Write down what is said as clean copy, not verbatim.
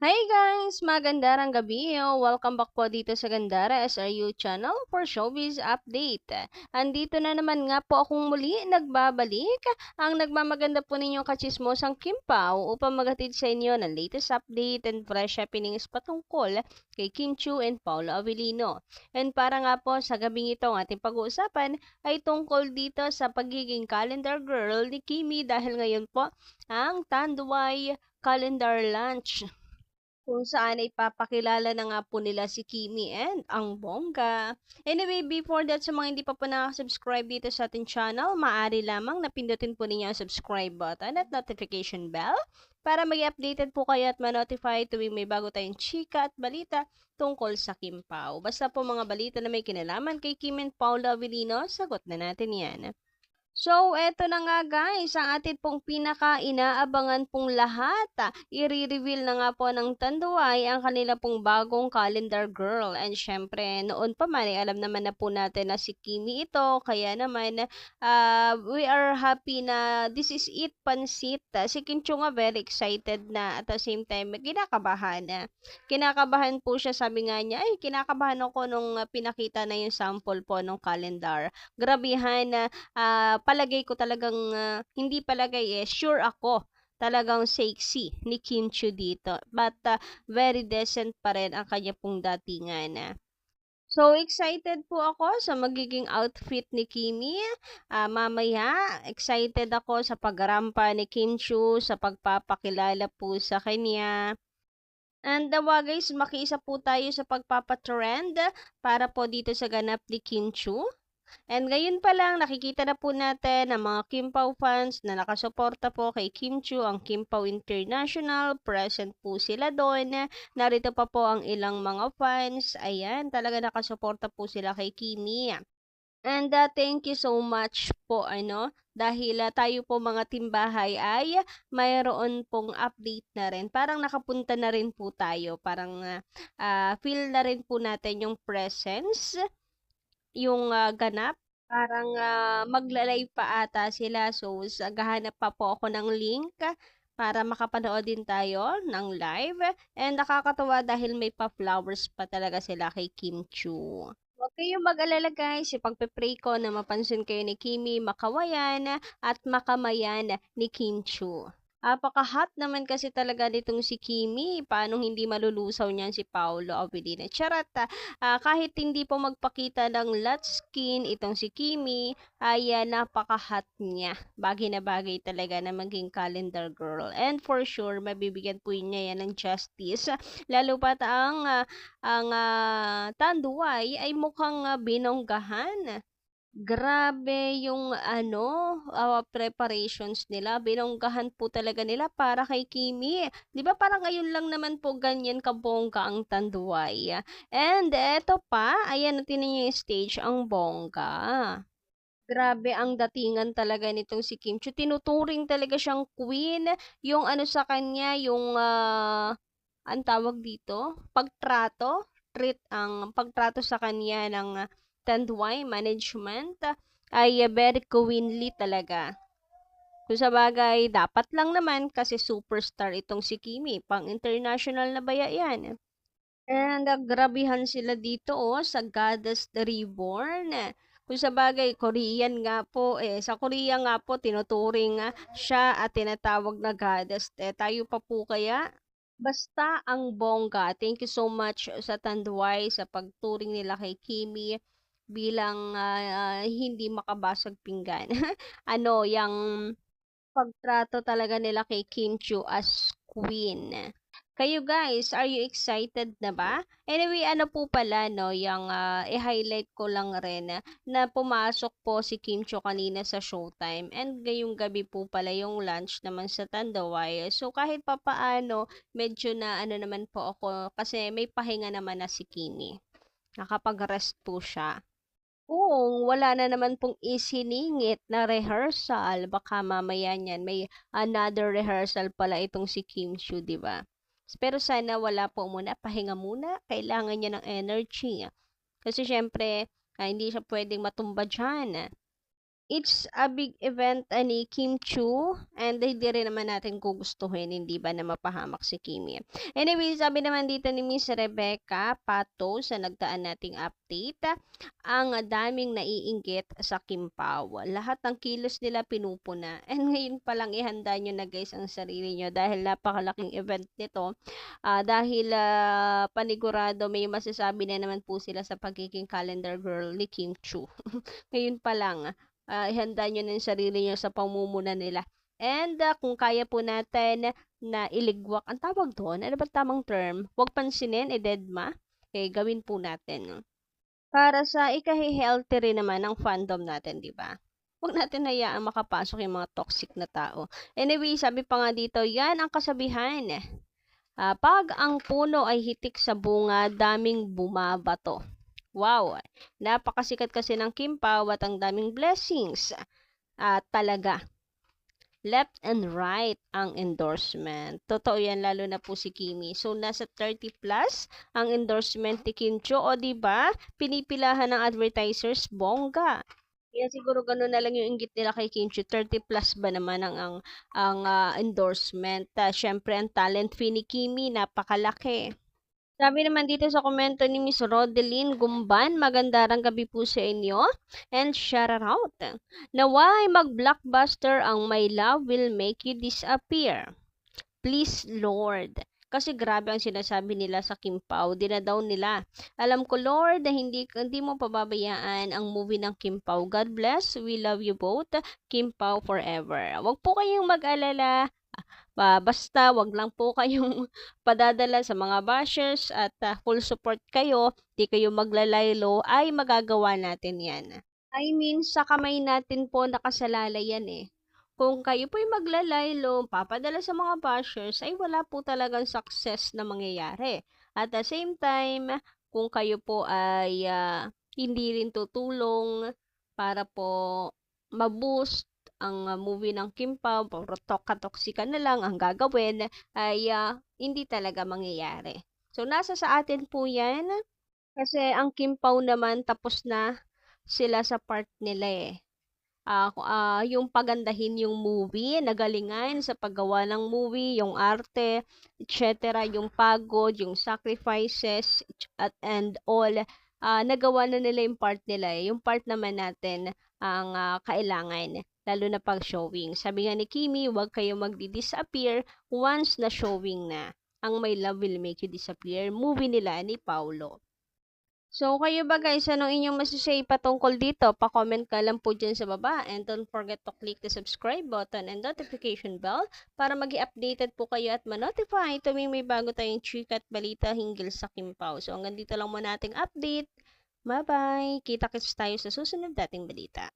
Hi guys! Magandang gabi! Welcome back po dito sa Gandara SRU channel for Showbiz Update. Andito na naman nga po akong muli nagbabalik ang nagmamaganda po ninyong kachismosang Kim Pao upang maghatid sa inyo ng latest update and fresh happenings patungkol kay Kim Chiu and Paolo Avellino. And para nga po sa gabing ito ang ating pag-uusapan ay tungkol dito sa pagiging calendar girl ni Kimi dahil ngayon po ang Tanduay Calendar Lunch kung saan ay papakilala na nga po nila si Kimi and ang bongga. Anyway, before that, sa mga hindi pa po nakasubscribe dito sa ating channel, maaari lamang na pindutin po ninyo ang subscribe button at notification bell para maging updated po kayo at ma-notify tuwing may bago tayong chika at balita tungkol sa Kim Pao. Basta po mga balita na may kinalaman kay Kim and Paolo Avellino, sagot na natin yan. So, eto na nga guys, ang atin pong pinaka-inaabangan pong lahat. I-reveal na nga po ng Tanduay ang kanila pong bagong calendar girl. And syempre, noon pa man, alam naman na po natin na si Kimi ito. Kaya naman, we are happy na this is it, pansit. Si Kim Chiu nga very excited na at the same time, kinakabahan. Kinakabahan po siya, sabi nga niya, ay kinakabahan ako nung pinakita na yung sample po ng calendar. Grabihan na palagay ko talagang hindi palagay sure ako talagang sexy ni Kim Chiu dito. But very decent pa rin ang kanya pong datingan. So, excited po ako sa magiging outfit ni Kimi. Mamaya, excited ako sa pagrampa ni Kim Chiu, sa pagpapakilala po sa kanya. And guys, makiisa po tayo sa pagpapatrend para po dito sa ganap ni Kim Chiu. And ngayon pa lang, nakikita na po natin ang mga Kim Pao fans na nakasuporta po kay Kim Chiu, ang Kim Pao International. Present po sila doon. Narito pa po ang ilang mga fans. Ayan, talaga nakasuporta po sila kay Kimi. And thank you so much po dahil tayo po mga timbahay ay mayroon pong update na rin. Parang nakapunta na rin po tayo. Parang feel na rin po natin yung presence yung ganap. Parang magla-live pa ata sila. So, gahanap pa po ako ng link para makapanood din tayo ng live. And nakakatuwa dahil may pa-flowers pa talaga sila kay Kim Chiu. Huwag kayong mag-alala guys, ipagpe-pray ko na mapansin kayo ni Kimi, makawayan at makamayan ni Kim Chiu. Apaka-hot naman kasi talaga nitong si Kimi. Paano hindi malulusaw niyan si Paolo Avellino? Charot, kahit hindi po magpakita ng lot skin itong si Kimi, ay napaka-hot niya. Bagay na bagay talaga na maging calendar girl. And for sure, mabibigyan po niya yan ng justice. Lalo pat ang Tanduay ay mukhang binonggahan. Grabe yung preparations nila. Binonggahan po talaga nila para kay Kimi. 'Di ba parang ngayon lang naman po ganyan kabongga ang Tanduay. And eto pa, ayan natin niyo yung stage ang bongga. Grabe ang datingan talaga nitong si Kim Chiu. Tinuturing talaga siyang queen. Yung sa kanya, yung ang tawag dito, pagtrato, ang pagtrato sa kanya ng Tanduay management ay very queenly talaga. Kung sa bagay, dapat lang naman kasi superstar itong si Kimi. Pang international na baya yan. And grabihan sila dito sa Goddess the Reborn. Kung sa bagay, Korean nga po. Sa Korea nga po, tinuturing siya at tinatawag na goddess. Tayo pa po kaya? Basta ang bongga. Thank you so much sa Tanduay sa pagturing nila kay Kimi bilang hindi makabasag pinggan. Yung pagtrato talaga nila kay Kim Chiu as queen. Kayo guys, are you excited na ba? Anyway, po pala yung i-highlight ko lang rin na pumasok po si Kim Chiu kanina sa Showtime and ngayong gabi po pala yung lunch naman sa Tandaway. So kahit papaano, medyo na naman po ako kasi may pahinga naman na si Kimi. Nakapag-rest po siya. Kung wala na naman pong isiningit na rehearsal, baka mamaya niyan may another rehearsal pala itong si Kim Chiu, di ba? Pero sana wala po muna, pahinga muna. Kailangan niya ng energy. Kasi syempre, hindi siya pwedeng matumba dyan. it's a big event ni Kim Chu and hindi rin naman natin gugustuhin, hindi ba, na mapahamak si Kimi. Anyway, sabi naman dito ni Miss Rebecca Pato sa nagdaan nating update, ang daming naiinggit sa Kim Pao. Lahat ng kilos nila pinupuna. And ngayon pa lang ihanda nyo na guys ang sarili nyo dahil napakalaking event nito. Dahil panigurado may masasabi na naman po sila sa pagiging calendar girl ni Kim Chu. Ngayon pa lang ihanda nyo na yung sarili nyo sa pamumuna nila. And kung kaya po natin na iligwak, ang tawag doon, ano ba tamang term? Huwag pansinin, ededma. Okay, gawin po natin. Para sa ikahe-healthy rin naman ng fandom natin, di ba? Huwag natin hayaan makapasok yung mga toxic na tao. Anyway, sabi pa nga dito, yan ang kasabihan. Pag ang puno ay hitik sa bunga, daming bumabato. Wow, napakasikat kasi ng Kim Pao at ang daming blessings. Talaga. Left and right ang endorsement. Totoo yan, lalo na po si Kimi. So, nasa 30 plus ang endorsement ni Kim Cho. O, diba? Pinipilahan ng advertisers, bongga. Kaya siguro gano'n na lang yung inggit nila kay Kim Cho. 30 plus ba naman ang endorsement. Siyempre, ang talent fee ni Kimi, napakalaki. Sabi naman dito sa komento ni Miss Rodeline Gumban, magandang gabi po sa inyo and shout out. Naway mag-blockbuster ang My Love Will Make You Disappear. Please Lord. Kasi grabe ang sinasabi nila sa Kim Pao, dinadaw nila. Alam ko Lord na hindi mo pababayaan ang movie ng Kim Pao. God bless, we love you both, Kim Pao forever. Huwag po kayong mag-alala. Basta wag lang po kayong padadala sa mga bashers at full support kayo, di kayo maglalaylo, ay magagawa natin yan. I mean, sa kamay natin po nakasalalay yan eh. Kung kayo po'y maglalaylo, papadala sa mga bashers, ay wala po talagang success na mangyayari. At the same time, kung kayo po ay hindi rin tutulong para po ma-boost ang movie ng Kim Pao, puro katoksika na lang ang gagawin, ay hindi talaga mangyayari. So, nasa sa atin po yan. Kasi ang Kim Pao naman, tapos na sila sa part nila eh. Yung pagandahin yung movie, nagalingan sa paggawa ng movie, yung arte, etc., yung pagod, yung sacrifices, and all, nagawa na nila yung part nila eh. Yung part naman natin ang kailangan, lalo na pag showing. Sabi nga ni Kimi, huwag kayo magdi-disappear once na showing na ang My Love Will Make You Disappear, movie nila ni Paulo. So, kayo ba guys, anong inyong masasay patungkol dito? Pa-comment ka lang po dyan sa baba. And don't forget to click the subscribe button and notification bell para mag-i-updated po kayo at ma-notify tuwing may bago tayong chika at balita hinggil sa Kim Pao. So, hanggang dito lang muna ating update. Bye-bye! Kita-kits tayo sa susunod dating balita.